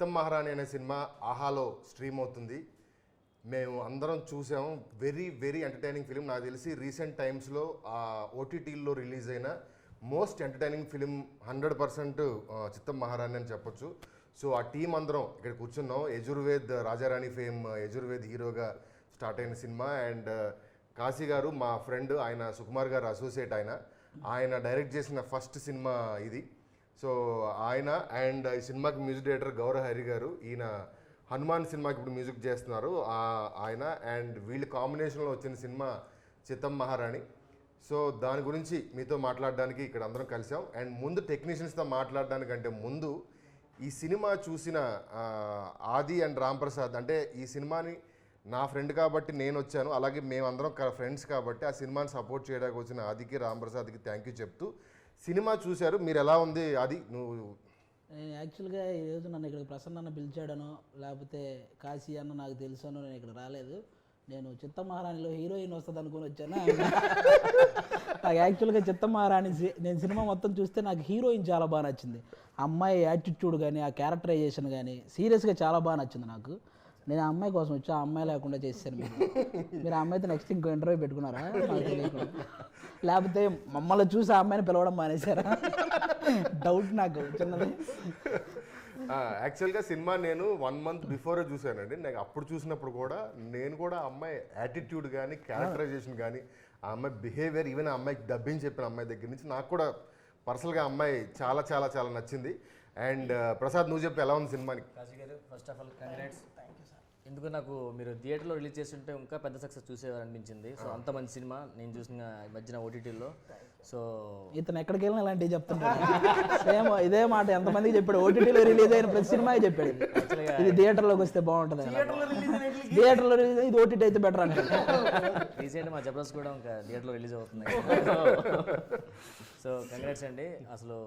చిత్తం మహారాణి అనే సినిమా ఆహాలో స్ట్రీమ్ అవుతుంది. మేము అందరం చూసాము. Very very entertaining film. నాకు తెలిసి రీసెంట్ టైమ్స్లో ఓటీటీల్లో రిలీజ్ అయిన మోస్ట్ ఎంటర్టైనింగ్ ఫిలిం 100% చిత్తం మహారాణి అని చెప్పొచ్చు. సో ఆ టీం అందరం ఇక్కడ కూర్చున్నాం. యజుర్వేద్ రాజారాణి ఫేమ్ యజుర్వేద్ హీరోగా స్టార్ట్ అయిన సినిమా. అండ్ కాశీ గారు మా ఫ్రెండ్, ఆయన సుకుమార్ గారు అసోసియేట్. ఆయన డైరెక్ట్ చేసిన ఫస్ట్ సినిమా ఇది. సో ఆయన అండ్ ఈ సినిమాకి మ్యూజిక్ డైరెక్టర్ గౌరవ్ హరి గారు, ఈయన హనుమాన్ సినిమాకి ఇప్పుడు మ్యూజిక్ చేస్తున్నారు ఆయన. అండ్ వీళ్ళ కాంబినేషన్లో వచ్చిన సినిమా చిత్తం మహారాణి. సో దాని గురించి మీతో మాట్లాడడానికి ఇక్కడ అందరం కలిసాం. అండ్ ముందు టెక్నీషియన్స్తో మాట్లాడడానికంటే ముందు ఈ సినిమా చూసిన ఆది అండ్ రామ్ ప్రసాద్, అంటే ఈ సినిమాని నా ఫ్రెండ్ కాబట్టి నేను వచ్చాను, అలాగే మేమందరం ఫ్రెండ్స్ కాబట్టి ఆ సినిమాని సపోర్ట్ చేయడానికి వచ్చిన ఆదికి రామ్ ప్రసాద్కి థ్యాంక్ యూ చెప్తూ, సినిమా చూశారు మీరు, ఎలా ఉంది అది? నువ్వు నేను యాక్చువల్గా ఈరోజు నన్ను ఇక్కడ ప్రసన్న అన్న పిలిచాడనో లేకపోతే కాశీ అన్న నాకు తెలుసనో నేను ఇక్కడ రాలేదు. నేను చిత్త మహారాణిలో హీరోయిన్ వస్తుంది అనుకుని వచ్చాను. నాకు యాక్చువల్గా చిత్త మహారాణి నేను సినిమా మొత్తం చూస్తే నాకు హీరోయిన్ చాలా బాగా నచ్చింది. ఆ అమ్మాయి యాటిట్యూడ్ కానీ ఆ క్యారెక్టరైజేషన్ కానీ సీరియస్గా చాలా బాగా నచ్చింది నాకు. నేను ఆ అమ్మాయి కోసం వచ్చి ఆ అమ్మాయి లేకుండా చేశాను. మీరు ఆ అమ్మాయితో నెక్స్ట్ ఇంకో ఇంటర్వ్యూ పెట్టుకున్నారా నాకు తెలియకుండా? లేకపోతే మమ్మల్ని చూసి ఆ అమ్మాయిని పిలవడం మానేశారా? డౌట్ నాకు చిన్నది. యాక్చువల్గా సినిమా నేను 1 month బిఫోరే చూశానండి. నాకు అప్పుడు చూసినప్పుడు కూడా నేను కూడా ఆ అమ్మాయి యాటిట్యూడ్ కానీ క్యారెక్టరైజేషన్ కానీ ఆ అమ్మాయి బిహేవియర్, ఈవెన్ ఆ అమ్మాయికి డబ్బింగ్ చెప్పిన అమ్మాయి దగ్గర నుంచి నాకు కూడా పర్సనల్గా అమ్మాయి చాలా చాలా చాలా నచ్చింది. అండ్ ప్రసాద్, నువ్వు చెప్పి ఎలా ఉంది సినిమాని? కాశీ గారు, ఫస్ట్ ఆఫ్ ఆల్ కంగ్రాట్స్. ఎందుకు నాకు మీరు థియేటర్లో రిలీజ్ చేస్తుంటే ఇంకా పెద్ద సక్సెస్ చూసేవారు అనిపించింది. సో అంత మంచి సినిమా నేను చూసిన మధ్యన ఓటీటీలో. సో ఇతను ఎక్కడికి వెళ్ళినా ఇలాంటివి చెప్తుంటాడు. సేమ్ ఇదే మాట ఎంతమందికి చెప్పాడు. ఓటీటీలో రిలీజ్ అయిన ప్రతి సినిమా చెప్పాడు ఇది థియేటర్లోకి వస్తే బాగుంటుంది, థియేటర్లో రిలీజ్ ఇది ఓటీటీ అయితే బెటర్ అంటే. రీసెంట్ మా జబర్దస్త్ కూడా ఇంకా థియేటర్లో రిలీజ్ అవుతుంది. సో కంగ్రాట్స్ అండి. అసలు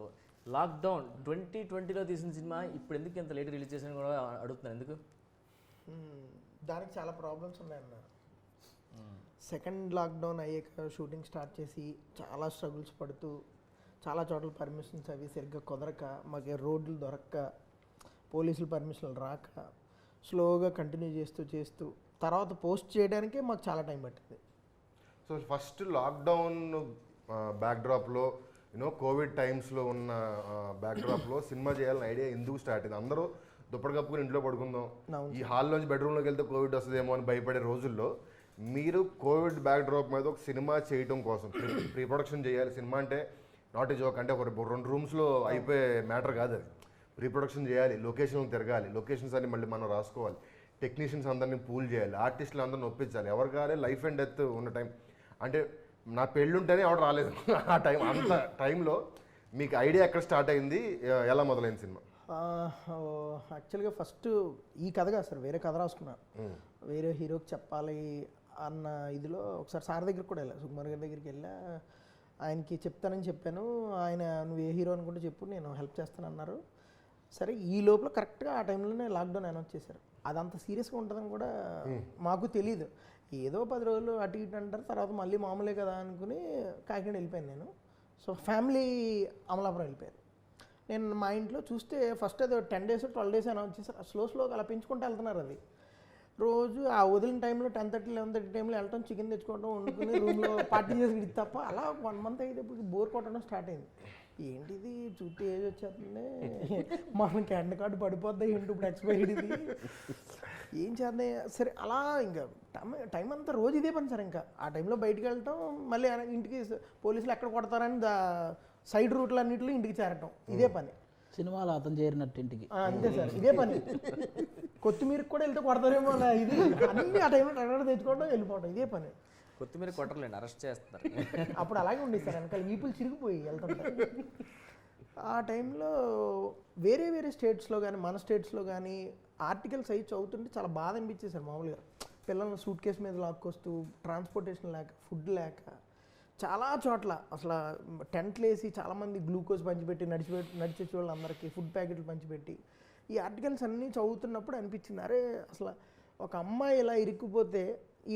లాక్డౌన్ 2020లో తీసిన సినిమా ఇప్పుడు ఎందుకు ఇంత లేట్ రిలీజ్ చేసిన కూడా అడుగుతున్నాను. ఎందుకు? దానికి చాలా ప్రాబ్లమ్స్ ఉన్నాయన్న. సెకండ్ లాక్డౌన్ అయ్యాక షూటింగ్ స్టార్ట్ చేసి చాలా స్ట్రగుల్స్ పడుతూ చాలా చోట్ల పర్మిషన్స్ అవి సరిగ్గా కుదరక, మాకు రోడ్లు దొరక్క, పోలీసులు పర్మిషన్లు రాక స్లోగా కంటిన్యూ చేస్తూ తర్వాత పోస్ట్ చేయడానికే మాకు చాలా టైం పట్టింది. సో ఫస్ట్ లాక్డౌన్ బ్యాక్డ్రాప్లో కోవిడ్ టైమ్స్లో ఉన్న బ్యాక్డ్రాప్లో సినిమా చేయాలని ఐడియా ఎందుకు స్టార్ట్ అయింది? అందరూ దుప్పటి కప్పుకుని ఇంట్లో పడుకుందాం, ఈ హాల్లోంచి బెడ్రూమ్లోకి వెళ్తే కోవిడ్ వస్తుందేమో అని భయపడే రోజుల్లో మీరు కోవిడ్ బ్యాక్డ్రాప్ మీద ఒక సినిమా చేయడం కోసం ప్రీ ప్రొడక్షన్ చేయాలి. సినిమా అంటే నాట్ ఏ జోక్, అంటే ఒక 2 రూమ్స్లో అయిపోయే మ్యాటర్ కాదు అది. ప్రీ ప్రొడక్షన్ చేయాలి, లొకేషన్లు తిరగాలి, లొకేషన్స్ అన్ని మళ్ళీ మనం రాసుకోవాలి, టెక్నీషియన్స్ అందరినీ పూల్ చేయాలి, ఆర్టిస్టులు అందరిని ఒప్పించాలి, ఎవరు కావాలి, లైఫ్ అండ్ డెత్ ఉన్న టైం. అంటే నా పెళ్ళుంటేనే ఎవరు రాలేదు ఆ టైం. అంత టైంలో మీకు ఐడియా ఎక్కడ స్టార్ట్ అయింది, ఎలా మొదలైంది సినిమా? యాక్చువల్గా ఫస్ట్ ఈ కథ కాదు సార్, వేరే కథ రాసుకున్నా. వేరే హీరోకి చెప్పాలి అన్న ఇదిలో ఒకసారి సార్ దగ్గరికి కూడా వెళ్ళా, సుకుమార్ గారి దగ్గరికి వెళ్ళా. ఆయనకి చెప్తానని చెప్పాను. ఆయన నువ్వు ఏ హీరో అనుకుంటే చెప్పు, నేను హెల్ప్ చేస్తాను అన్నారు. సరే, ఈ లోపల కరెక్ట్గా ఆ టైంలోనే లాక్డౌన్ అనౌన్స్ చేశారు. అదంత సీరియస్గా ఉంటుందని కూడా మాకు తెలియదు. ఏదో 10 రోజులు అటు ఇటు అంటారు, తర్వాత మళ్ళీ మామూలే కదా అనుకుని కాకినాడ వెళ్ళిపోయాను నేను. సో ఫ్యామిలీ అమలాపురం వెళ్ళిపోయారు. నేను మా ఇంట్లో చూస్తే ఫస్ట్ అది 10 days 12 days అనౌన్స్ చేశారు. స్లోగా అలా పెంచుకుంటూ వెళ్తున్నారు. అది రోజు ఆ వదిలిన టైంలో 10:30 11:30 టైంలో వెళ్ళటం, చికెన్ తెచ్చుకోవడం, వండుకుని రూమ్లో పార్టీ చేసి తప్ప అలా 1 month అయ్యేటప్పుడు బోర్ కొట్టడం స్టార్ట్ అయింది. ఏంటిది చుట్టూ ఏజ్ వచ్చేస్తుంది, మనకి ఎండ కార్డు పడిపోద్ది, ఏంటి ఇప్పుడు ఎక్స్పైర్డ్ ఇది, ఏం చేద్దాం. సరే అలా ఇంకా టైం అంతా రోజు ఇదే పని సార్. ఇంకా ఆ టైంలో బయటికి వెళ్ళటం, మళ్ళీ ఇంటికి పోలీసులు ఎక్కడ కొడతారని సైడ్ రూట్లు అన్నింటిలో ఇంటికి చేరటం, ఇదే పని. సినిమాలో అతను చేరినట్టు ఇంటికి అంతే సార్, ఇదే పని. కొత్తిమీరకు కూడా వెళ్తే కొడతారేమో ఇది, అన్నీ ఆ టైంలో టగడ తెచ్చుకోవడం, వెళ్ళిపోవడం, ఇదే పని. కొత్తిమీర కొట్టర్లేండి, అరెస్ట్ చేస్తారు. అప్పుడు అలాగే ఉండేది సార్, వెనకాల వీపులు చిరిగిపోయి వెళ్తుంటారు. ఆ టైంలో వేరే స్టేట్స్లో కానీ మన స్టేట్స్లో కానీ ఆర్టికల్స్ అవి చదువుతుంటే చాలా బాధ అనిపించేది సార్. మామూలుగా పిల్లల్ని సూట్ కేసు మీద లాక్కొస్తూ, ట్రాన్స్పోర్టేషన్ లేక, ఫుడ్ లేక, చాలా చోట్ల అసలు టెంట్లు వేసి చాలామంది గ్లూకోజ్ పంచిపెట్టి నడిచే వాళ్ళందరికీ ఫుడ్ ప్యాకెట్లు పంచిపెట్టి, ఈ ఆర్టికల్స్ అన్నీ చదువుతున్నప్పుడు అనిపించింది, అరే అసలు ఒక అమ్మాయి ఇలా ఇరుక్కుపోతే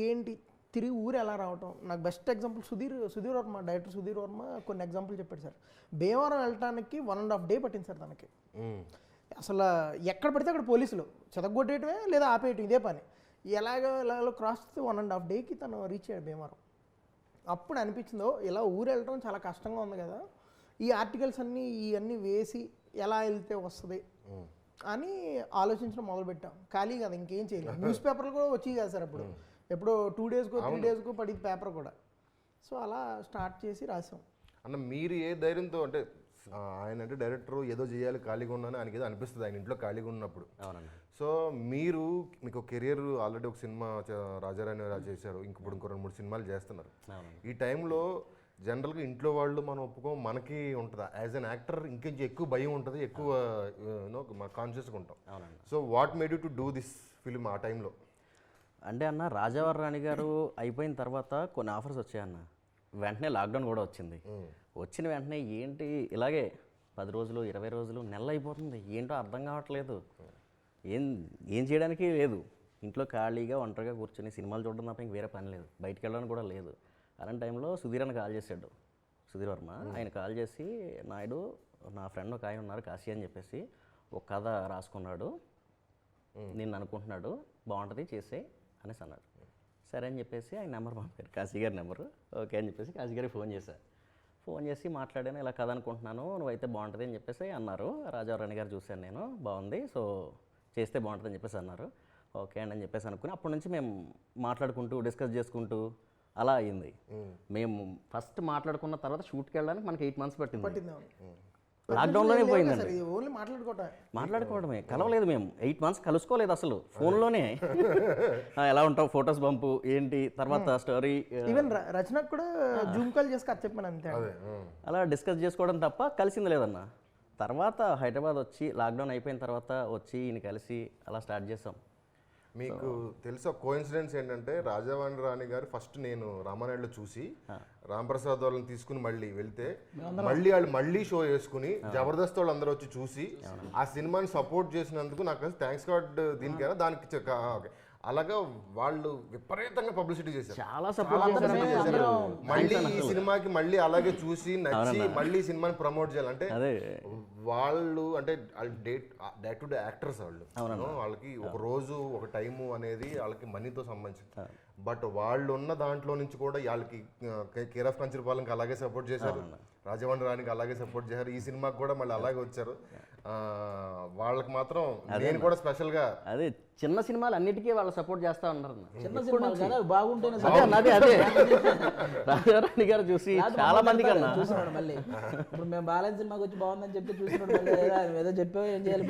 ఏంటి, తిరిగి ఊరు ఎలా రావటం. నాకు best example Sudheer Varma, director Sudheer Varma కొన్ని ఎగ్జాంపుల్ చెప్పాడు సార్. భీమవరం వెళ్ళటానికి 1.5 day పట్టింది సార్ తనకి. అసలు ఎక్కడ పడితే అక్కడ పోలీసులు చెదగొట్టేయటమే లేదా ఆపేయటం ఇదే పని. ఎలాగో క్రాస్ 1.5 డేకి తను రీచ్ అయ్యాడు భీమవరం. అప్పుడు అనిపించిందో ఇలా ఊరు వెళ్ళటం చాలా కష్టంగా ఉంది కదా, ఈ ఆర్టికల్స్ అన్నీ ఇవన్నీ వేసి ఎలా వెళ్తే వస్తుంది అని ఆలోచించడం మొదలుపెట్టాం. ఖాళీ కదా, ఇంకేం చేయలేదు. న్యూస్ పేపర్లు కూడా వచ్చి కదా సార్ అప్పుడు, ఎప్పుడో 2 డేస్కో 3 డేస్కో పడింది పేపర్ కూడా. సో అలా స్టార్ట్ చేసి రాసాం. అన్న మీరు ఏ ధైర్యంతో, అంటే ఆయన అంటే డైరెక్టర్ ఏదో చేయాలి ఖాళీగా ఉన్నాను ఆయనకి ఏదో అనిపిస్తుంది ఆయన ఇంట్లో ఖాళీగా ఉన్నప్పుడు. అవునండి. సో మీకు కెరియర్ ఆల్రెడీ ఒక సినిమా రాజారాణి రాజు చేశారు, ఇప్పుడు ఇంకో 2-3 సినిమాలు చేస్తున్నారు. ఈ టైంలో జనరల్గా ఇంట్లో వాళ్ళు మనం మనకి ఉంటుంది యాజ్ అన్ యాక్టర్ ఇంకొంచెం ఎక్కువ భయం ఉంటుంది, ఎక్కువ కాన్షియస్గా ఉంటాం. So what made you to do this film ఆ టైంలో? అంటే అన్న రాజావారి రాణి గారు అయిపోయిన తర్వాత కొన్ని ఆఫర్స్ వచ్చాయన్న. వెంటనే లాక్డౌన్ కూడా వచ్చింది. వచ్చిన వెంటనే ఏంటి ఇలాగే 10 రోజులు 20 రోజులు నెల అయిపోతుంది, ఏంటో అర్థం కావట్లేదు, ఏం చేయడానికి లేదు. ఇంట్లో ఖాళీగా ఒంటరిగా కూర్చొని సినిమాలు చూడడం తప్ప ఇంక వేరే పని లేదు, బయటికి వెళ్ళడానికి కూడా లేదు. అలాంటి టైంలో సుధీర్ అని కాల్ చేశాడు, సుధీర్ వర్మ. ఆయన కాల్ చేసి, నాయుడు నా ఫ్రెండ్ ఒక ఆయన ఉన్నారు కాశీ అని చెప్పేసి ఒక కథ రాసుకున్నాడు, నేను అనుకుంటున్నాడు బాగుంటుంది చేసే అనేసి అన్నాడు. సరే అని చెప్పేసి ఆయన నెంబర్ పంపారు, కాశీ గారి నెంబరు. ఓకే అని చెప్పేసి కాశీ గారికి ఫోన్ చేసి మాట్లాడాను, ఇలా కథ అనుకుంటున్నాను నువ్వైతే బాగుంటుంది అని చెప్పేసి అన్నారు. రాజారాణి గారు చూశాను నేను, బాగుంది, సో చేస్తే బాగుంటుంది అని చెప్పేసి అన్నారు. ఓకే అండి అని చెప్పేసి అనుకుని అప్పటి నుంచి మేము మాట్లాడుకుంటూ డిస్కస్ చేసుకుంటూ అలా అయింది. మేము ఫస్ట్ మాట్లాడుకున్న తర్వాత షూట్కి వెళ్ళడానికి మనకి 8 months పట్టింది. లాక్డౌన్లోనే పోయిందండి. ఓన్లీ మాట్లాడుకోవడమే, కలవలేదు మేము 8 months, కలుసుకోలేదు అసలు. ఫోన్లోనే ఎలా ఉంటావు, ఫొటోస్ పంపు ఏంటి, తర్వాత స్టోరీ. ఈవెన్ రచనకు కూడా జూమ్ కాల్ చేసి కథ చెప్పాను అంతే. అలా డిస్కస్ చేసుకోవడం తప్ప కలిసింది లేదన్న. తర్వాత హైదరాబాద్ వచ్చి లాక్డౌన్ అయిపోయిన తర్వాత వచ్చి ఈయన కలిసి అలా స్టార్ట్ చేసాం. మీకు తెలుసా కోఇన్సిడెన్స్ ఏంటంటే, రాజావాణి రాణి గారు ఫస్ట్ నేను రామానాయుడులో చూసి రాంప్రసాద్ వాళ్ళని తీసుకుని మళ్ళీ వెళ్తే మళ్ళీ షో వేసుకుని జబర్దస్త్ వాళ్ళు అందరూ వచ్చి చూసి ఆ సినిమాని సపోర్ట్ చేసినందుకు నాకు థ్యాంక్స్ గాడ్ దీనికైనా దానికి అలాగా వాళ్ళు విపరీతంగా పబ్లిసిటీ చేశారు, చాలా సపోర్ట్ చేశారు. మళ్ళీ ఈ సినిమాకి మళ్ళీ అలాగే చూసి నచ్చి మళ్ళీ సినిమాని ప్రమోట్ చేయాలంటే వాళ్ళు అంటే డే టు డే యాక్టర్స్ వాళ్ళకి ఒక రోజు ఒక టైము అనేది వాళ్ళకి మనీతో సంబంధించింది. బట్ వాళ్ళు ఉన్న దాంట్లో నుంచి కూడా వాళ్ళకి కేర్ ఆఫ్ కంచరపాలెంకి అలాగే సపోర్ట్ చేశారు, రాజవాణి రాణికి అలాగే సపోర్ట్ చేశారు, ఈ సినిమాకి కూడా మళ్ళీ అలాగే వచ్చారు. వాళ్ళకి మాత్రం నేను కూడా స్పెషల్ గా అదే చిన్న సినిమాలు అన్నిటికీ వాళ్ళు సపోర్ట్ చేస్తా ఉన్నారు. చిన్న సినిమాలు కదా బాగుంటేనే అదే రాజారాణి గారు చూసి చాలా మంది చూసినాడు. మళ్ళీ ఇప్పుడు మేము బాలయ్య సినిమాకి వచ్చి బాగుందని చెప్పి చూసినాడు, మళ్ళీ ఏదో చెప్పావు ఏం చేయాలి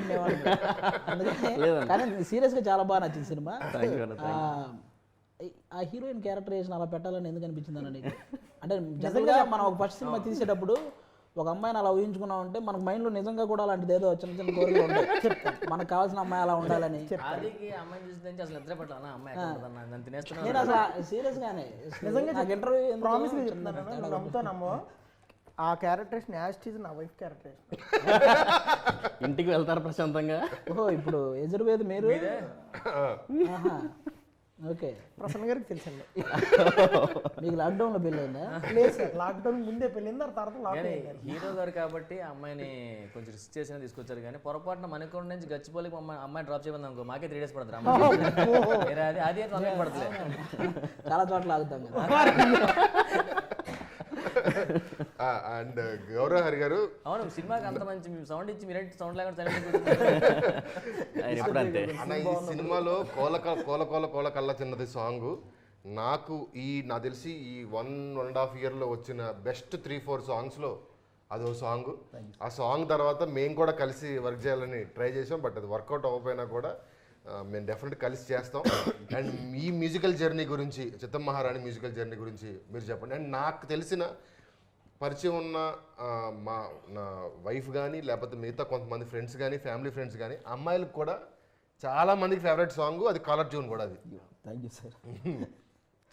అందుకని. కానీ సీరియస్ గా చాలా బాగా నచ్చింది సినిమా. ఆ హీరోయిన్ క్యారెక్టరైజేషన్ అలా పెట్టాలని ఎందుకు అనిపించింది అన్న నీకు? అంటే జనరల్గా మనం ఒక ఫస్ట్ సినిమా తీసేటప్పుడు ఒక అమ్మాయిని అలా ఊహించుకున్నాం అంటే మనకు మైండ్లో నిజంగా కూడా అలాంటిది ఏదో చిన్న చిన్న కోరికలు ఉంటాయి, మనకు కావాల్సిన అమ్మాయి అలా ఉండాలని. నేను అసలు సీరియస్ గానే నిజంగా ఇంటర్వ్యూ ప్రామిస్ చెప్తాను, ఆ క్యారెక్టరేషన్ యాస్టీజ్ నా వైఫ్ క్యారెక్టరేషన్. ఇంటికి వెళ్తారు ప్రశాంతంగా. ఓహో ఇప్పుడు యజుర్వేద్ మీరు ఓకే. ప్రసన్న గారికి తెలుసండి. మీకు లాక్డౌన్లో పెళ్ళి అయిందా? లేదు సార్, లాక్డౌన్ ముందే పెళ్ళింది, తర్వాత లాక్డౌన్. హీరో గారు కాబట్టి అమ్మాయిని కొంచెం రిస్క్ చేసిన తీసుకొచ్చారు, కానీ పొరపాటున మనకొండ నుంచి గచ్చిపోలికి అమ్మాయి డ్రాప్ చేయమని అనుకో మాకే 3 days పడుతుంది. అది పడతలేదు, చాలా చోట్ల ఆగుతాం కదా. అండ్ గౌరవ్ హరి గారు అవును సినిమాకి అంత మంచి సౌండ్ ఇచ్చి మీరు సౌండ్ లేకుండా అన్న ఈ సినిమాలో కోల కళ్ళ చిన్నది సాంగ్ నాకు తెలిసి ఈ 1.5 yearలో వచ్చిన బెస్ట్ 3-4 సాంగ్స్లో అదో సాంగ్. ఆ సాంగ్ తర్వాత మేము కూడా కలిసి వర్క్ చేయాలని ట్రై చేసాం, బట్ అది వర్కౌట్ అవ్వకపోయినా కూడా మేము డెఫినెట్ కలిసి చేస్తాం. అండ్ ఈ మ్యూజికల్ జర్నీ గురించి, చిత్తం మహారాణి మ్యూజికల్ జర్నీ గురించి మీరు చెప్పండి. అండ్ నాకు తెలిసిన పరిచయం ఉన్న నా వైఫ్ కానీ లేకపోతే మిగతా కొంతమంది ఫ్రెండ్స్ కానీ ఫ్యామిలీ ఫ్రెండ్స్ కానీ అమ్మాయిలకు కూడా చాలా మందికి ఫేవరెట్ సాంగ్ అది, కాలర్ ట్యూన్ కూడా అది. Thank you sir.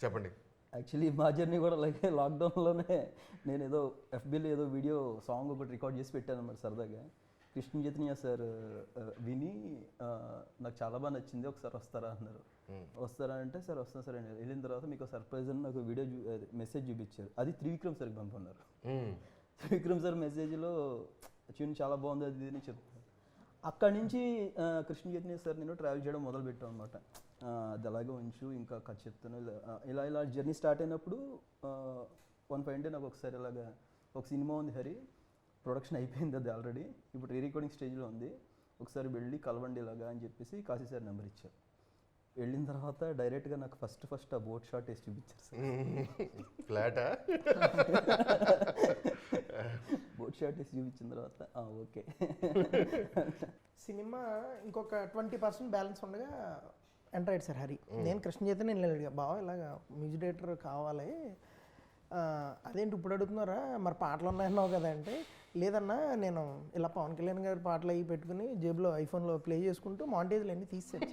చెప్పండి. యాక్చువల్లీ మా జర్నీ కూడా లైక్ లాక్డౌన్లోనే నేను ఏదో ఎఫ్బీలో ఏదో వీడియో సాంగ్ ఒకటి రికార్డ్ చేసి పెట్టాను అన్నమాట సరదాగా. కృష్ణ చైతన్య సార్ విని నాకు చాలా బాగా నచ్చింది, ఒకసారి వస్తారా అన్నారు. వస్తారా అంటే సార్ వస్తాను సార్ అని వెళ్ళిన తర్వాత మీకు సర్ప్రైజ్ అని నాకు వీడియో మెసేజ్ చూపించారు. అది త్రివిక్రమ్ సార్కి పంపన్నారు. త్రివిక్రమ్ సార్ మెసేజ్లో ట్యూన్ చాలా బాగుంది అది అని చెప్తారు. అక్కడి నుంచి కృష్ణ చైతన్య సార్ నేను ట్రావెల్ చేయడం మొదలు పెట్టాం అనమాట. అది అలాగే ఉంచు, ఇంకా కథ చెప్తాను, ఇలా జర్నీ స్టార్ట్ అయినప్పుడు వన్ ఫైవ్ డే నాకు ఒకసారి ఇలాగా ఒక సినిమా ఉంది హరి, ప్రొడక్షన్ అయిపోయింది అది ఆల్రెడీ, ఇప్పుడు రీ రికార్డింగ్ స్టేజ్లో ఉంది, ఒకసారి వెళ్ళి కలవండి ఇలాగా అని చెప్పేసి కాశీ సార్ నెంబర్ ఇచ్చారు. వెళ్ళిన తర్వాత డైరెక్ట్గా నాకు ఫస్ట్ ఆ బోట్ షాట్ వేసి చూపించారు సార్. ఫ్లాటా? బోట్ షాట్ వేసి చూపించిన తర్వాత ఓకే. సినిమా ఇంకొక 20% బ్యాలెన్స్ ఉండగా ఎంటర్ అయ్యాడు సార్ హరి. నేను కృష్ణ చైతన్య నేను అడిగా, బావ ఇలాగా మ్యూజిక్ డైరెక్టర్ కావాలి, అదేంటి ఇప్పుడు అడుగుతున్నారా, మరి పాటలు ఉన్నాయన్నావు కదా అంటే, లేదన్నా నేను ఇలా పవన్ కళ్యాణ్ గారి పాటలు అవి పెట్టుకుని జేబులో ఐఫోన్లో ప్లే చేసుకుంటూ మాంటేజ్లు అన్నీ తీసేది.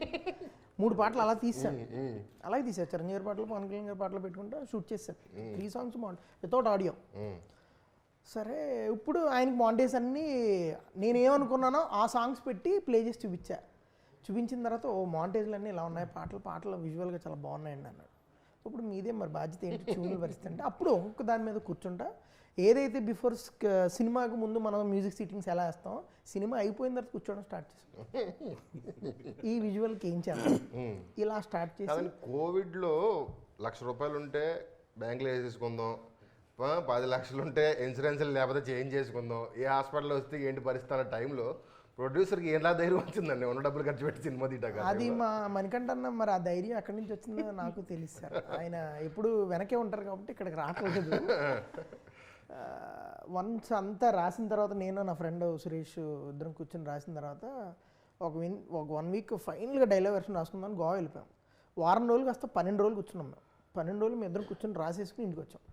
3 పాటలు అలా తీసాను, అలాగే తీసాను. చిరంజీవి గారి పాటలు, పవన్ కళ్యాణ్ గారి పాటలు పెట్టుకుంటూ షూట్ చేశాను. 3 సాంగ్స్ వితౌట్ ఆడియో. సరే ఇప్పుడు ఆయనకి మాంటేజ్ అన్నీ నేనేమనుకున్నానో ఆ సాంగ్స్ పెట్టి ప్లే చేసి చూపించిన తర్వాత మాంటేజ్లు అన్నీ ఇలా ఉన్నాయి, పాటలు విజువల్గా చాలా బాగున్నాయండి అన్నాడు. ఇప్పుడు మీదే మరి బాధ్యత ఏంటి ట్యూన్లు పరిస్థితి అంటే, అప్పుడు ఒక్క దాని మీద కూర్చుంటా, ఏదైతే బిఫోర్ సినిమాకు ముందు మనం మ్యూజిక్ సీటింగ్స్ ఎలా వేస్తాం, సినిమా అయిపోయిన తర్వాత కూర్చోవడం స్టార్ట్ చేసాం. ఈ విజువల్కి ఏం చేయాలి ఇలా స్టార్ట్ చేసి, కోవిడ్లో ₹1,00,000 ఉంటే బ్యాంకులో వేసేసుకుందాం, 10 లక్షలు ఉంటే ఇన్సూరెన్స్లు లేకపోతే చేంజ్ చేసుకుందాం, ఏ హాస్పిటల్లో వస్తే ఏంటి పరిస్థితి అన్న టైంలో ప్రొడ్యూసర్కి ఎలా ధైర్యం వచ్చిందండి ఉన్న డబ్బులు ఖర్చు పెట్టి సినిమా తీయటాక? అది మా మణికంఠ అన్న మరి ఆ ధైర్యం ఎక్కడి నుంచి వచ్చిందో నాకు తెలుసు సార్. ఆయన ఎప్పుడు వెనకే ఉంటారు కాబట్టి ఇక్కడికి రాకూడదు. వన్స్ అంతా రాసిన తర్వాత నేను నా ఫ్రెండ్ సురేష్ ఇద్దరం కూర్చొని రాసిన తర్వాత ఒక 1 వీక్ ఫైనల్గా డైలాగ్ వెర్షన్ రాసుకుందామని గోవా వెళ్ళిపోయాం. వారం రోజులు కాస్త 12 రోజులు కూర్చున్నాం మేము. 12 రోజులు మేము ఇద్దరం కూర్చొని రాసేసుకుని ఇంటికి వచ్చాం.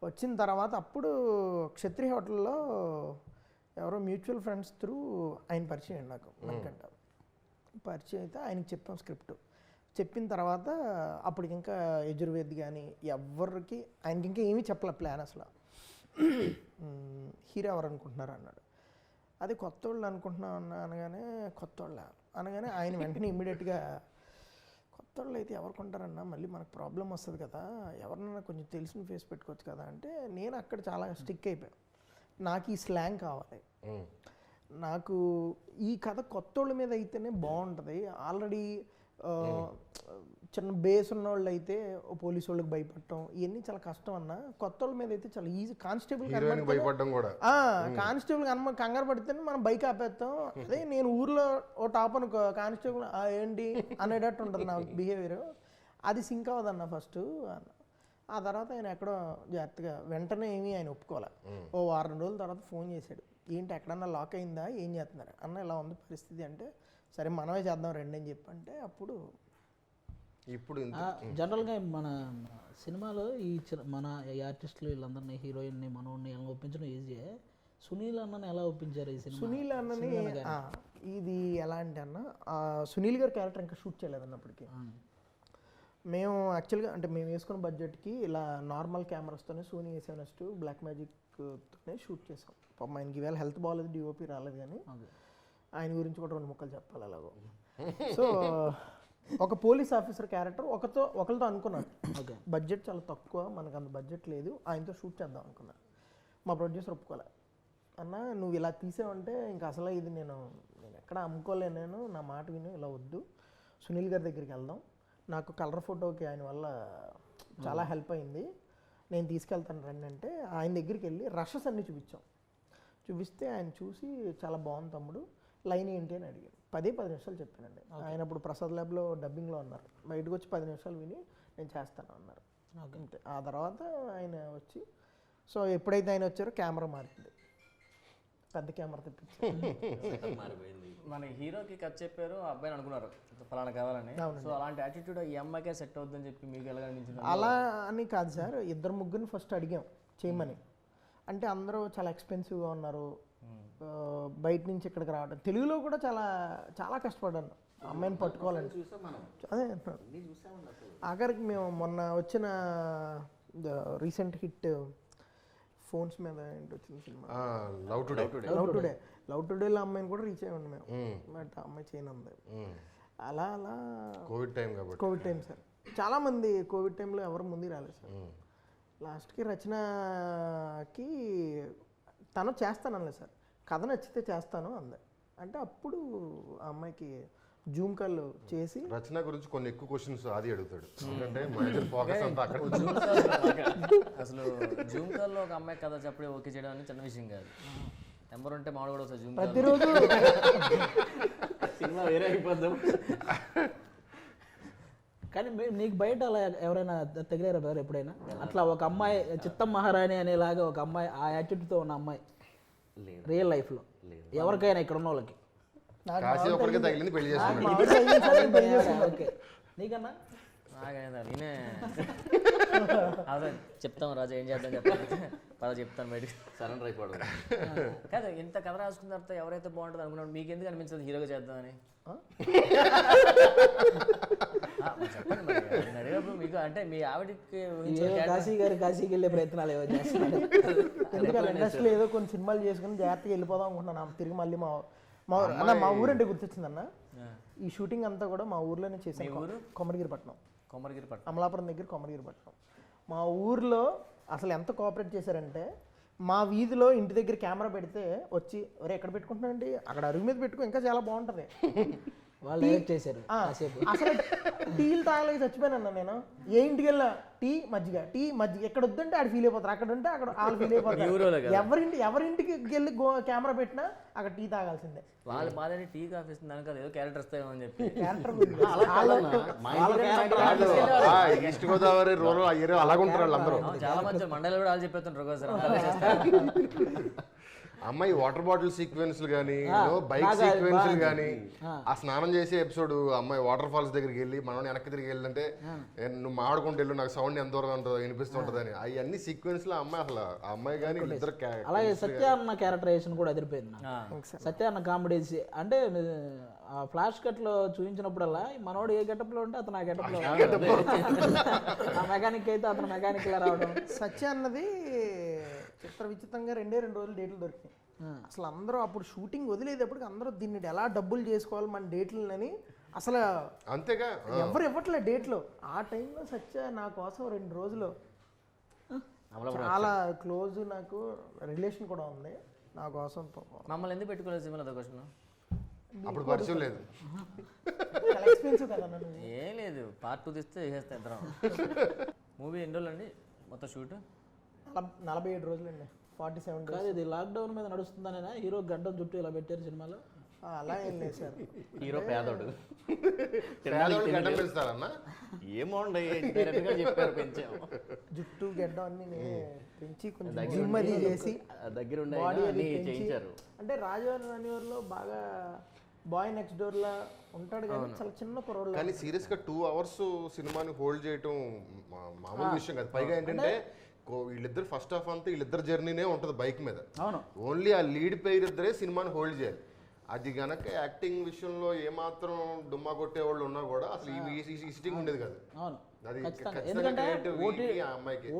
వచ్చిన తర్వాత అప్పుడు క్షత్రియ హోటల్లో ఎవరో మ్యూచువల్ ఫ్రెండ్స్ త్రూ ఆయన పరిచయం అండి నాకు, మనకంట పరిచయం అయితే ఆయనకి చెప్పాం స్క్రిప్ట్. చెప్పిన తర్వాత అప్పటికి ఇంకా యజుర్వేద్ కానీ ఎవరికి ఆయనకి ఇంకా ఏమీ చెప్పలే ప్లాన్ అసలు. హీరో ఎవరు అనుకుంటున్నారు అన్నాడు. అది కొత్త వాళ్ళు అనుకుంటున్నాం అనగానే అనగానే ఆయన వెంటనే ఇమ్మీడియట్గా కొత్త వాళ్ళు అయితే ఎవరు కొంటారన్నా, మళ్ళీ మనకు ప్రాబ్లం వస్తుంది కదా, ఎవరినైనా కొంచెం తెలిసిన ఫేస్ పెట్టుకోవచ్చు కదా అంటే, నేను అక్కడ చాలా స్టిక్ అయిపోయాను. నాకు ఈ స్లాంగ్ కావాలి, నాకు ఈ కథ కొత్త వాళ్ళ మీద అయితేనే బాగుంటుంది. ఆల్రెడీ చిన్న బేస్ ఉన్న వాళ్ళు అయితే పోలీసు వాళ్ళకి భయపడటం ఇవన్నీ చాలా కష్టం అన్న. కొత్త వాళ్ళ మీద అయితే చాలా ఈజీ. కానిస్టేబుల్ భయపడడం కూడా, కానిస్టేబుల్ కంగారు పడితే మనం బైక్ ఆపేస్తాం. అదే నేను ఊర్లో ఓ టాప్ అనుకో, కానిస్టేబుల్ ఏంటి అనేటట్టు ఉంటుంది నా బిహేవియర్. అది సింక్ అవ్వదన్న ఫస్ట్ అన్న. ఆ తర్వాత ఆయన ఎక్కడో జాగ్రత్తగా వెంటనే ఏమీ ఆయన ఒప్పుకోవాలి. ఓ వారం రోజుల తర్వాత ఫోన్ చేశాడు, ఏంటి ఎక్కడన్నా లాక్ అయిందా, ఏం చేస్తున్నారు అన్న, ఇలా ఉంది పరిస్థితి అంటే, సరే మనమే చేద్దాం రండి అని చెప్పంటే అప్పుడు ఇప్పుడు జనరల్గా మన సినిమాలో మన ఈ ఆర్టిస్టులు వీళ్ళందరినీ, హీరోయిన్ని, మనోడిని ఇలా ఒప్పించడం ఈజీయే. సునీల్ అన్నని ఎలా ఒప్పించారు ఈ సినిమా? సునీల్ అన్నని ఇది ఎలా అంటే అన్న, సునీల్ గారి క్యారెక్టర్ ఇంకా షూట్ చేయలేదు అన్నప్పటికీ మేము యాక్చువల్గా అంటే మేము వేసుకున్న బడ్జెట్కి ఇలా నార్మల్ కెమెరాస్తోనే సోనీ A7S2 బ్లాక్ మ్యాజిక్తోనే షూట్ చేసాం. పాపం ఆయనకి ఈవేళ హెల్త్ బాగాలేదు, డిఓపి రాలేదు, కానీ ఆయన గురించి కూడా 2 ముక్కలు చెప్పాలి అలాగో. సో ఒక పోలీస్ ఆఫీసర్ క్యారెక్టర్ ఒకరితో అనుకున్నాను. బడ్జెట్ చాలా తక్కువ, మనకు అంత బడ్జెట్ లేదు, ఆయనతో షూట్ చేద్దాం అనుకున్నాను. మా ప్రొడ్యూసర్ ఒప్పుకోలే. అన్న నువ్వు ఇలా తీసావంటే ఇంకా అసలు ఇది నేను ఎక్కడ అమ్ముకోలేను, నేను నా మాట విను, ఇలా వద్దు, సునీల్ గారి దగ్గరికి వెళ్దాం, నాకు కలర్ ఫోటోకి ఆయన వల్ల చాలా హెల్ప్ అయింది, నేను తీసుకెళ్తాను రండి అంటే, ఆయన దగ్గరికి వెళ్ళి రషెస్ అన్నీ చూపిస్తే ఆయన చూసి చాలా బాగుంది తమ్ముడు, లైన్ ఏంటి అని అడిగాను. 10 నిమిషాలు చెప్పానండి. ఆయన అప్పుడు ప్రసాద్ ల్యాబ్లో డబ్బింగ్లో ఉన్నారు, బయటకు వచ్చి 10 నిమిషాలు విని నేను చేస్తాను అన్నారు. అంతే. ఆ తర్వాత ఆయన వచ్చి, సో ఎప్పుడైతే ఆయన వచ్చారో కెమెరా మారింది, పెద్ద కెమెరా తెప్పించారు. మన హీరోకి కథ చెప్పారు, ఆ అబ్బాయిని అనుకున్నారు ఫలానా కావాలని. సో అలాంటి యాటిట్యూడ్ ఈ అమ్మాయికే సెట్ అవుతుందని చెప్పి మీకు ఎలా అనిపించింది? అలా అని కాదు సార్, 2-3 ఫస్ట్ అడిగాం చేయమని. అంటే అందరూ చాలా ఎక్స్పెన్సివ్గా ఉన్నారు, బయట నుంచి ఇక్కడికి రావడం, తెలుగులో కూడా చాలా చాలా కష్టపడ్డాను అమ్మాయిని పట్టుకోవాలంటే. అదే ఆఖరికి మేము మొన్న వచ్చిన రీసెంట్ హిట్ ఫోన్స్ మీద ఏంటి వచ్చింది సినిమా, లవ్ టుడేలో అమ్మాయిని కూడా రీచ్ అయ్యండి మేము, బట్ అమ్మాయి చేయనుంది. అలా కోవిడ్ టైం సార్, చాలామంది కోవిడ్ టైంలో ఎవరు ముందుకు రాలేదు సార్. లాస్ట్కి రచనకి తను చేస్తానలేదు సార్, కథ నచ్చితే చేస్తాను అంది. అంటే అప్పుడు ఆ అమ్మాయికి జూమ్ కాల్ చేసి రచన గురించి కొన్ని ఎక్కువ క్వశ్చన్స్ ఆది అడుగుతాడు, ఎందుకంటే మైండ్ ఫోకస్ అంతా అక్కడ. అసలు జూమ్ కాల్లో ఒక అమ్మాయి కథ చెప్పి ఓకే చేయడం అనేది చిన్న విషయం కాదు. నెంబర్ ఉంటే మామూలు కూడా వస్తుంది జూమ్ కాల్. ప్రతిరోజు సినిమా వేరే అయిపోద్దాం. కానీ నీకు బయట అలా ఎవరైనా తగిలేరా బ్రదర్ ఎప్పుడైనా? అట్లా ఒక అమ్మాయి చిత్తం మహారాణి అనేలాగా ఒక అమ్మాయి ఆ యాటిట్యూడ్తో ఉన్న అమ్మాయి రియల్ లైఫ్లో ఎవరికైనా ఇక్కడ ఉన్న వాళ్ళకి? కాశీ ఒకరికి తగిలింది, పెళ్లి చేసుకున్నాడు. ఓకే, నీకన్నా? నాకైనా నేనే అదే చెప్తాం రాజా ఏం చేద్దాం చెప్పాలి పద చెప్తాను బయటకు సరెండర్ అయిపోవడం కాదు. ఇంత కథ రాసుకున్న తర్వాత ఎవరైతే బాగుంటుంది అనుకున్నాడు మీకు ఎందుకు అనిపించదు హీరోగా చేద్దామని? చెప్పండి మరి నేను అడిగినప్పుడు మీకు అంటే మీ ఆవిడకి కాశీకి వెళ్ళే ప్రయత్నాలు ఏవో చేస్తున్నాడు. ఎందుకంటే ఇండస్ట్రీలో ఏదో కొన్ని సినిమాలు చేసుకుని జాగ్రత్తగా వెళ్ళిపోదాం అనుకుంటున్నాను. తిరిగి మళ్ళీ మా ఊరంటే గుర్తొచ్చిందన్న. ఈ షూటింగ్ అంతా కూడా మా ఊర్లోనే చేశాను. కొమరగిరిపట్నం అమలాపురం దగ్గర కొమరగిరిపట్నం. మా ఊర్లో అసలు ఎంత కోఆపరేట్ చేశారంటే, మా వీధిలో ఇంటి దగ్గర కెమెరా పెడితే వచ్చి ఒరే ఎక్కడ పెట్టుకుంటున్నాండి, అక్కడ అరుగు మీద పెట్టుకో ఇంకా చాలా బాగుంటుంది. వాళ్ళు డైరెక్ట్ చేశారు. అసలు టీలు తాగలేక చచ్చిపోయానన్నా నేను. ఏ ఇంటికి వెళ్ళా టీ మజ్జిగ ఎక్కడ వద్దంటే ఆడు ఫీల్ అయిపోతారు, అక్కడ ఉంటే అక్కడ వాళ్ళు ఫీల్ అయిపోతారు. ఎవరింటికి వెళ్ళి కెమెరా పెట్టినా అక్కడ టీ తాగాల్సిందే. వాళ్ళు బాధని టీ కాఫీ ఇస్తుంది అనుకో ఏదో క్యారెక్టర్ వస్తాయేమో అని చెప్పి ఈస్ట్ గోదావరి రూరల్ ఏరియా అలాగుంటారు వాళ్ళందరూ. చాలా మంది మండలి కూడా వాళ్ళు చెప్పేస్తుంటారు ఒకసారి. అమ్మాయి వాటర్ బాటిల్ సీక్వెన్స్లు కానీ బైక్ సీక్వెన్స్లు కానీ ఆ స్నానం చేసే ఎపిసోడ్ అమ్మాయి వాటర్ ఫాల్స్ దగ్గరికి వెళ్ళి మనం వెనక్కి తిరిగి వెళ్ళింటే నువ్వు మాడుకుంటూ వెళ్ళు నాకు సౌండ్ ఎంత దూరం ఉంటుందో వినిపిస్తుంటుంది అని అవన్నీ సీక్వెన్స్ లో అమ్మాయి అసలు ఆ అమ్మాయి కానీ ఇద్దరు. అలాగే సత్య అన్న క్యారెక్టరైజేషన్ కూడా అదిరిపోయింది. సత్య అన్న కామెడీస్ అంటే ఆ ఫ్లాష్ కట్ లో చూపించినప్పుడల్లా మనోడు ఏ గెటప్ లో ఉంటే అతను ఆ గెటప్ లో, ఆ మెకానిక్ అయితే అతను మెకానిక్ లా రావడం. సత్య అన్నది చిత్ర విచిత్రంగా 2 రోజులు డేట్లు దొరికినాయి. అసలు అందరూ అప్పుడు షూటింగ్ వదిలేటప్పటికి అందరూ దీన్ని ఎలా డబ్బులు చేసుకోవాలి మన డేట్లని అసలు అంతేగా ఎవరు ఇవ్వట్లే డేట్లు. ఆ టైంలో సత్య నా కోసం 2 రోజులు చాలా క్లోజ్, నాకు రిలేషన్ కూడా ఉంది నా కోసం. మమ్మల్ని ఎందుకు పెట్టుకోలేదు సినిమాలో అదో క్వశ్చన్? అప్పుడు పరిచయం లేదు, ఎక్స్పెన్సివ్ కదా. ఏం లేదు, పార్ట్ 2 తీస్తే చేసేస్తా ఇద్దరం. మూవీ ఎన్ని రోజులు అండి మొత్తం షూట్? 47 రోజులండి, 47 days. కాదు ఇది లాక్డౌన్ మీద నడుస్తుందనేనా హీరో గడ్డం చుట్టూ ఇలా పెట్టారు సినిమాలో? అలా ఏం లేదు సార్. హీరో పేదోడు పెంచుతారన్నా ఏమో చెప్పారు పెంచాము. జుట్టు గడ్డం అన్ని పెంచి కొంచెం జిమ్ అది చేసి దగ్గర చేయించారు. అంటే రాజవారి రానివారిలో బాగా బాయ్ నెక్స్ట్ డోర్ లా ఉంటాడు కానీ చాలా చిన్న కుర్రోడు. కానీ సీరియస్ గా 2 hours సినిమాని హోల్డ్ చేయటం మామూలు విషయం కాదు. పైగా ఏంటంటే వీళ్ళిద్దరు ఫస్ట్ హాఫ్ అంతా వీళ్ళిద్దరు జర్నీనే ఉంటుంది బైక్ మీద. ఓన్లీ ఆ లీడ్ పేరు ఇద్దరే సినిమాని హోల్డ్ చేయాలి. అది గనక యాక్టింగ్ విషయంలో ఏమాత్రం డుమ్మా కొట్టేవాళ్ళు ఉన్నా కూడా అసలు ఈ సిట్టింగ్ ఉండేది కాదు. ఎందుకంటే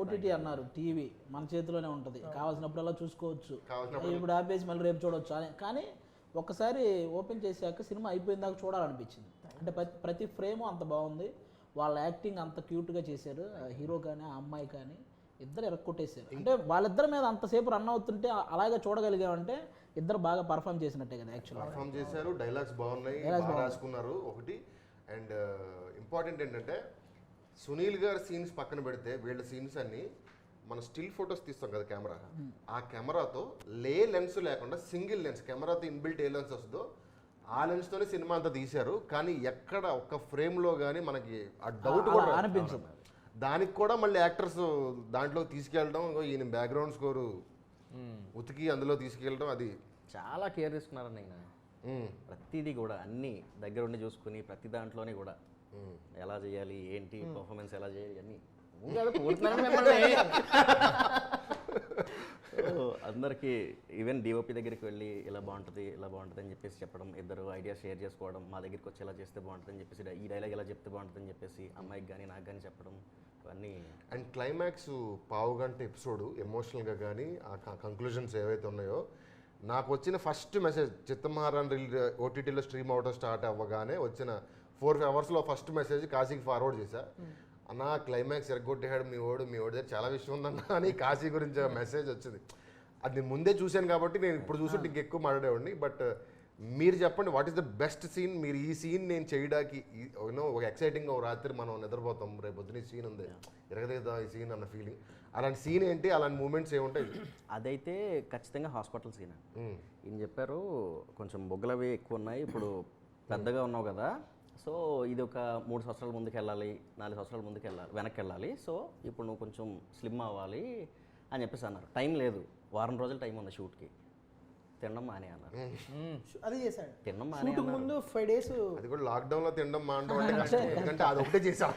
ఓటీటీ అన్నారు, టీవీ మన చేతిలోనే ఉంటుంది, కావాల్సినప్పుడల్లా చూసుకోవచ్చు, ఇప్పుడు ఆపేసి మళ్ళీ రేపు చూడవచ్చు అని. కానీ ఒక్కసారి ఓపెన్ చేశాక సినిమా అయిపోయిన దాకా చూడాలనిపించింది. అంటే ప్రతి ఫ్రేము అంత బాగుంది, వాళ్ళ యాక్టింగ్ అంత క్యూట్గా చేశారు, హీరో కానీ ఆ అమ్మాయి కానీ ఇద్దరు ఎరక్కొట్టేశారు. అంటే వాళ్ళిద్దరి మీద అంతసేపు రన్ అవుతుంటే అలాగే చూడగలిగామంటే ఇద్దరు బాగా పర్ఫామ్ చేసినట్టే కదా. యాక్చువల్ పర్ఫామ్ చేశారు, డైలాగ్స్ బాగున్నాయి, రాసుకున్నారు ఒకటి. అండ్ ఇంపార్టెంట్ ఏంటంటే సునీల్ గారి సీన్స్ పక్కన పెడితే వీళ్ళ సీన్స్ అన్ని మన స్టిల్ ఫొటోస్ తీస్తాం కదా కెమెరా, ఆ కెమెరాతో లెన్స్ లేకుండా సింగిల్ లెన్స్ కెమెరాతో ఇన్బిల్ట్ ఏ లెన్స్ వస్తుందో ఆ లెన్స్తోనే సినిమా అంతా తీశారు. కానీ ఎక్కడ ఒక్క ఫ్రేమ్లో కానీ మనకి ఆ డౌట్ కూడా అనిపించదు. దానికి కూడా మళ్ళీ యాక్టర్స్ దాంట్లో తీసుకెళ్ళడం, ఈయన బ్యాక్గ్రౌండ్ స్కోరు ఉతికి అందులో తీసుకెళ్ళడం, అది చాలా కేర్ తీసుకున్నారన్న ఆయన. ప్రతిదీ కూడా అన్నీ దగ్గర ఉండి చూసుకుని ప్రతి దాంట్లోనే కూడా ఎలా చేయాలి, ఏంటి పర్ఫార్మెన్స్ ఎలా చేయాలి అన్నీ అందరికీ. ఈవెన్ డిఓపి దగ్గరికి వెళ్ళి ఇలా బాగుంటుంది అని చెప్పేసి చెప్పడం, ఇద్దరు ఐడియా షేర్ చేసుకోవడం, మా దగ్గరికి వచ్చి ఎలా చేస్తే బాగుంటుంది అని చెప్పేసి, ఈ డైలాగ్ ఎలా చెప్తే బాగుంటుంది అని చెప్పేసి అమ్మాయికి కానీ నాకు కానీ చెప్పడం అన్నీ. అండ్ క్లైమాక్స్ 1/2 గంట ఎపిసోడ్ ఎమోషనల్గా కానీ ఆ కంక్లూజన్స్ ఏవైతే ఉన్నాయో, నాకు వచ్చిన ఫస్ట్ మెసేజ్ చిత్తమహారాణి ఓటీటీలో స్ట్రీమ్ అవడం స్టార్ట్ అవ్వగానే వచ్చిన 4 hours ఫస్ట్ మెసేజ్ కాశీకి ఫార్వర్డ్ చేశా. అన్న క్లైమాక్స్ ఎరగొట్టేహాడు మీ ఓడు దగ్గర చాలా విషయం ఉందన్న అని కాశీ గురించి మెసేజ్ వచ్చింది. అది నేను ముందే చూశాను కాబట్టి నేను ఇప్పుడు చూసి ఇంకెక్కువ మాట్లాడేవాడిని. బట్ మీరు చెప్పండి what is the best scene, మీరు ఈ సీన్ నేను చేయడానికి ఒక ఎక్సైటింగ్గా ఒక రాత్రి మనం నిద్రపోతాం, రేపు పొద్దున ఈ సీన్ ఉంది ఎరగదేదా ఈ సీన్ అన్న ఫీలింగ్, అలాంటి సీన్ ఏంటి, అలాంటి మూమెంట్స్ ఏముంటాయి? అదైతే ఖచ్చితంగా హాస్పిటల్ సీన్. ఈయన చెప్పారు కొంచెం బొగ్గలవి ఎక్కువ ఉన్నాయి, ఇప్పుడు పెద్దగా ఉన్నావు కదా, సో ఇది ఒక 3 సంవత్సరాల ముందుకు వెళ్ళాలి, 4 సంవత్సరాల ముందుకు వెళ్ళాలి, వెనక్కి వెళ్ళాలి, సో ఇప్పుడు నువ్వు కొంచెం స్లిమ్ అవ్వాలి అని చెప్పేసి అన్నారు. టైం లేదు, వారం రోజులు టైం ఉంది షూట్కి, తినడం మానే అన్నారు. అది చేశాడు. తినడం మానే షూటింగ్ ముందు 5 days, అది కూడా లాక్డౌన్లో తినడం మానడం అంటే కష్టం, ఎందుకంటే అది ఒకటే చేసాం.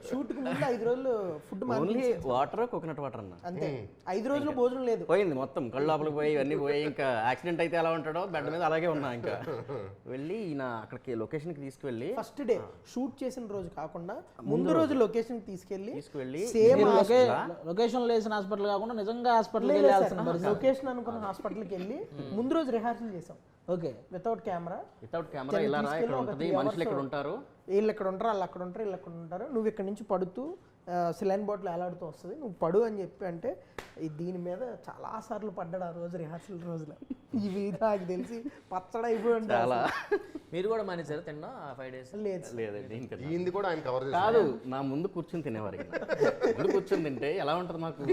షూట్కి ముందు 5 రోజులు food only water, coconut water అన్న. అంతే. 5 రోజులు భోజనం లేదు. పోయింది మొత్తం, కళ్ళు లోపలికి పోయి ఇవన్నీ పోయి, ఇంకా యాక్సిడెంట్ అయితే ఎలా ఉంటాడో బెడ్ మీద అలాగే ఉన్నా. ఇంకా వెళ్ళి ఈయన అక్కడికి లొకేషన్కి తీసుకువెళ్ళి, ఫస్ట్ డే షూట్ చేసిన రోజు కాకుండా ముందు రోజు లొకేషన్ తీసుకెళ్ళి సేమ్ లొకేషన్ లేసిన హాస్పిటల్ కాకుండా నిజంగా హాస్పిటల్కి వెళ్ళాల్సిన పరిస్థితి. లొకేషన్ అనుకున్న హాస్పిటల్కి వెళ్ళి ముందు రోజు రిహార్సల్ చేసాం. Okay, without camera. ఇలా రా, ఇక్కడ ఉంటుంది, మనుషులు ఇక్కడ ఉంటారు, వీళ్ళు ఎక్కడ ఉంటారు, వాళ్ళు అక్కడ ఉంటారు, వీళ్ళు అక్కడ ఉంటారు, నువ్వు ఇక్కడ నుంచి పడుతూ సిలైన్ బాటిల్ ఎలాడుతూ వస్తుంది, నువ్వు పడు అని చెప్పి అంటే దీని మీద చాలా సార్లు పడ్డాడు ఆ రోజు రిహార్సల్ రోజులో. ఇవి నాకు తెలిసి పచ్చడి అయిపోయి ఉంటాయి చాలా. మీరు కూడా మానేశారు తిన్నా 5 days? లేదు. లేదండి ఇంకా ఈయనది కూడా ఆయన కవర్ చేసి కాదు, నా ముందు కూర్చొని తినేవారు. ముందు కూర్చొని తింటే ఎలా ఉంటుంది మాకు.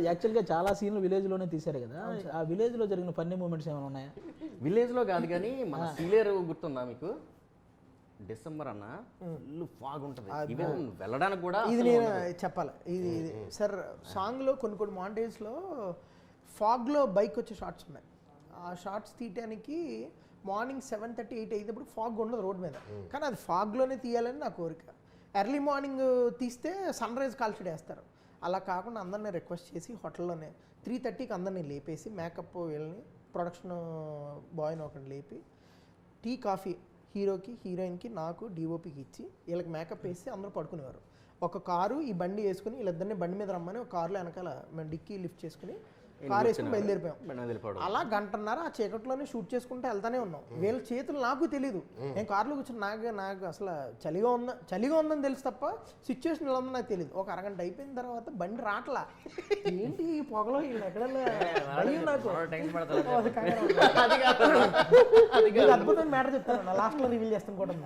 యాక్చువల్గా చాలా సీన్లు విలేజ్లోనే తీశారు కదా, ఆ విలేజ్లో జరిగిన ఫన్నీ మూమెంట్స్ ఏమైనా ఉన్నాయా? విలేజ్లో కాదు కానీ మన సీలేరు గుర్తుందా మీకు? డిసెంబర్ అన్న ఫుల్ ఫాగ్ ఉంటుంది, ఈవెన్ వెళ్ళడానికి కూడా. ఇది నేను చెప్పాలి, ఇది సార్ సాంగ్లో కొన్ని మాంటేజ్లో ఫాగ్లో బైక్ వచ్చే షార్ట్స్ ఉన్నాయి. ఆ షార్ట్స్ తీయటానికి మార్నింగ్ 7:30, 8 అయ్యేటప్పుడు ఫాగ్ ఉండదు రోడ్ మీద, కానీ అది ఫాగ్లోనే తీయాలని నా కోరిక. ఎర్లీ మార్నింగ్ తీస్తే సన్ రైజ్ కాల్షీట్ వేస్తారు, అలా కాకుండా అందరినీ రిక్వెస్ట్ చేసి హోటల్లోనే 3:30కి అందరినీ లేపేసి మేకప్ వీళ్ళని ప్రొడక్షన్ బాయ్ని ఒకటి లేపి టీ కాఫీ హీరోకి, హీరోయిన్కి, నాకు, డిఓపికి ఇచ్చి వీళ్ళకి మేకప్ వేసి అందరూ పడుకునేవారు. ఒక కారు ఈ బండి వేసుకుని వీళ్ళిద్దరిని బండి మీద రమ్మని ఒక కారులో వెనకాల మేము డిక్కీ లిఫ్ట్ చేసుకుని కారు వేసుకుని బయలుదేరిపోయాం. అలా 1.5 గంట ఆ చీకట్లోనే షూట్ చేసుకుంటే వెళ్తానే ఉన్నాం. వీళ్ళ చేతులు నాకు తెలియదు, నేను కార్లో కూర్చొని నాకు అసలు చలిగా ఉందని తెలుసు తప్ప సిచ్యువేషన్ ఎలా ఉందో నాకు తెలియదు. ఒక అరగంట అయిపోయిన తర్వాత బండి రాట్లా, ఏంటి ఈ పొగలో వీళ్ళు ఎక్కడన్నా నాకు అద్భుతమైన మ్యాటర్ చెప్తాను, నా లాస్ట్లో రివీల్ చేస్తాను కూడా.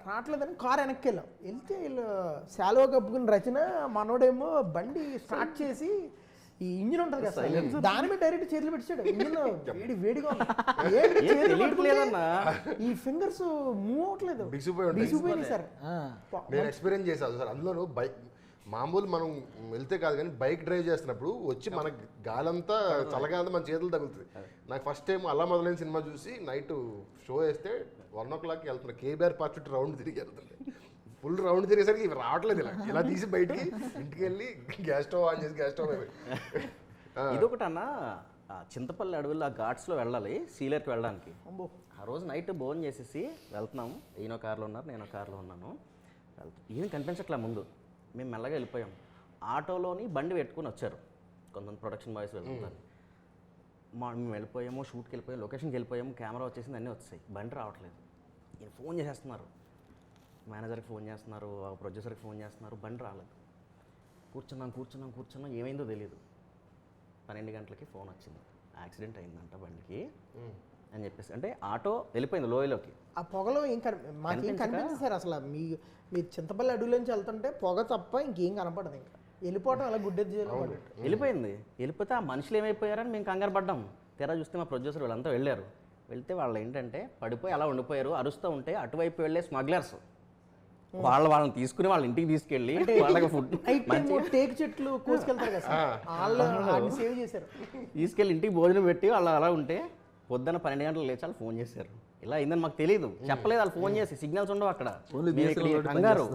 రావట్లేదని కారు వెనక్కి వెళ్తే వీళ్ళు శాలువా కప్పుకుని రచన మనోడేమో బండి స్టార్ట్ చేసి ఈ ఇంజిన్ ఉంటుంది కదా దాని మీద డైరెక్ట్ చేతులు పెట్టాడు. ఇంజిన్ వేడిగా ఈ ఫింగర్స్ మూవ్ అవ్వట్లేదు, బిసిపోయింది సార్. నేను ఎక్స్పీరియన్స్ చేశాను సార్. అందులోనూ బైక్ మామూలు మనం వెళ్తే కాదు కానీ బైక్ డ్రైవ్ చేస్తున్నప్పుడు వచ్చి మన గాలంతా చల్లగా మన చేతులు తగులుతుంది. నాకు ఫస్ట్ టైం అలా మొదలైన సినిమా చూసి నైట్ షో వేస్తే 1 o'clockకి వెళ్తున్నా, కేబీఆర్ పార్క్ చుట్టూ రౌండ్ తిరిగి వెళ్తుంది. ఫుల్ రౌండ్ తిరిగేసరికి ఇవి రావట్లేదు, ఇలా తీసి బయటికి ఇంటికి వెళ్ళి గ్యాస్ స్టవ్ ఆన్ చేసి గ్యాస్ స్టవ్ ఇదొకటి అన్న, చింతపల్లి అడవుల్లో ఆ ఘాట్స్లో వెళ్ళాలి సీలేరుకి వెళ్ళడానికి. ఆ రోజు నైట్ భోజనం చేసేసి వెళ్తున్నాము, ఈయన కార్లో ఉన్నారు, నేను కార్లో ఉన్నాను, ఈయన కనిపించట్లే ముందు. మేము మెల్లగా వెళ్ళిపోయాం. ఆటోలోని బండి పెట్టుకుని వచ్చారు కొంతమంది ప్రొడక్షన్ బాయ్స్ వెళ్తున్నారు. మేము వెళ్ళిపోయాము, షూట్కి వెళ్ళిపోయాము, లొకేషన్కి వెళ్ళిపోయాము, కెమెరా వచ్చేసింది, అన్నీ వచ్చాయి, బండి రావట్లేదు. ఈయన ఫోన్ చేసేస్తున్నారు, మేనేజర్కి ఫోన్ చేస్తున్నారు, ప్రొడ్యూసర్కి ఫోన్ చేస్తున్నారు, బండి రాలేదు. కూర్చున్నాం, ఏమైందో తెలియదు. 12 గంటలకి ఫోన్ వచ్చింది, యాక్సిడెంట్ అయిందంట బండికి అని చెప్పేసి. అంటే ఆటో వెళ్ళిపోయింది లోయలోకి. ఆ పొగలో ఏం మాకేం కనిపించింది సార్ అసలు. మీరు చింతపల్లి అడవిలోంచి వెళ్తుంటే పొగ తప్ప ఇంకేం కనపడదు. ఇంకా వెళ్ళిపోవటం అలా గుడ్డెద్దు వెళ్ళిపోయింది. వెళ్ళిపోతే ఆ మనుషులు ఏమైపోయారని మేము కంగారు పడ్డాం. తెరా చూస్తే మా ప్రొడ్యూసర్ వాళ్ళంతా వెళ్ళారు. వెళ్తే వాళ్ళు ఏంటంటే పడిపోయి అలా ఉండిపోయారు, అరుస్తూ ఉంటే అటువైపు వెళ్ళే స్మగ్లర్స్ వాళ్ళని తీసుకుని వాళ్ళ ఇంటికి తీసుకెళ్ళి వాళ్ళకి ఫుడ్ టేక్ చెట్లు కోసుకెళ్తారు కదా వాళ్ళు సేవ్ చేశారు. తీసుకెళ్ళి ఇంటికి భోజనం పెట్టి వాళ్ళు అలా ఉంటే పొద్దున్న 12 గంటలకు లేచి వాళ్ళు ఫోన్ చేశారు. ఇలా అయిందని మాకు తెలియదు, చెప్పలేదు. వాళ్ళు ఫోన్ చేసి సిగ్నల్స్ ఉండవు అక్కడ, కంగారు.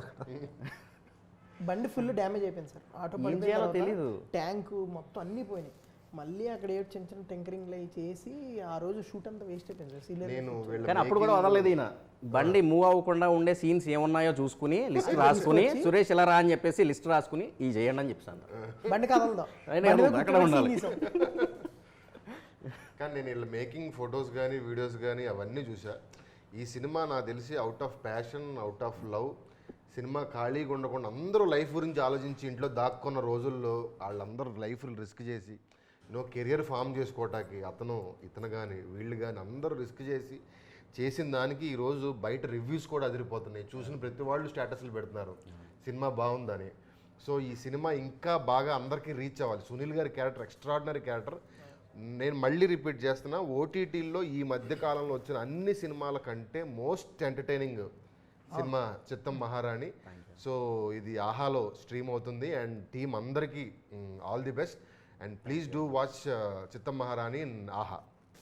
బండి ఫుల్ డ్యామేజ్ అయిపోయింది సార్. ఆటో చేయాలో తెలీదు, ట్యాంకు మొత్తం అన్నీ పోయినాయి. మళ్ళీ అక్కడ చిన్న టెంకరింగ్లు అవి చేసి ఆ రోజు షూట్ అంతా వేస్ట్ అయిపోయింది సార్. కానీ అప్పుడు కూడా వదలలేదు ఈయన. బండి మూవ్ అవ్వకుండా ఉండే సీన్స్ ఏమున్నాయో చూసుకుని లిస్ట్ రాసుకుని, సురేష్ ఇలా రా అని చెప్పేసి లిస్ట్ రాసుకుని ఈ చేయండి అని చెప్తాను. బండి కదలదు, అక్కడ ఉండాలి. కానీ నేను ఇలా మేకింగ్ ఫొటోస్ కానీ వీడియోస్ కానీ అవన్నీ చూసా. ఈ సినిమా నాకు తెలిసి out of passion, out of love, cinema ఖాళీగా ఉండకుండా అందరూ లైఫ్ గురించి ఆలోచించి ఇంట్లో దాక్కున్న రోజుల్లో వాళ్ళందరూ లైఫ్ రిస్క్ చేసి కెరియర్ ఫామ్ చేసుకోవటానికి ఇతను కానీ వీళ్ళు కానీ అందరూ రిస్క్ చేసిన దానికి ఈరోజు బయట రివ్యూస్ కూడా అదిరిపోతున్నాయి. చూసిన ప్రతి వాళ్ళు స్టేటస్లు పెడుతున్నారు సినిమా బాగుందని. సో ఈ సినిమా ఇంకా బాగా అందరికీ రీచ్ అవ్వాలి. సునీల్ గారి క్యారెక్టర్ ఎక్స్ట్రాడినరీ క్యారెక్టర్. నేను మళ్ళీ రిపీట్ చేస్తున్నా, ఓటీటీల్లో ఈ మధ్య కాలంలో వచ్చిన అన్ని సినిమాల కంటే మోస్ట్ ఎంటర్టైనింగ్ సినిమా చిత్తం మహారాణి. సో ఇది ఆహాలో స్ట్రీమ్ అవుతుంది అండ్ టీం అందరికీ all the best and please do watch చిత్తం మహారాణి ఇన్ ఆహా.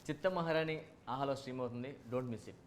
చిత్తం మహారాణి ఆహాలో స్ట్రీమ్ అవుతుంది, డోంట్ మిస్ ఇట్.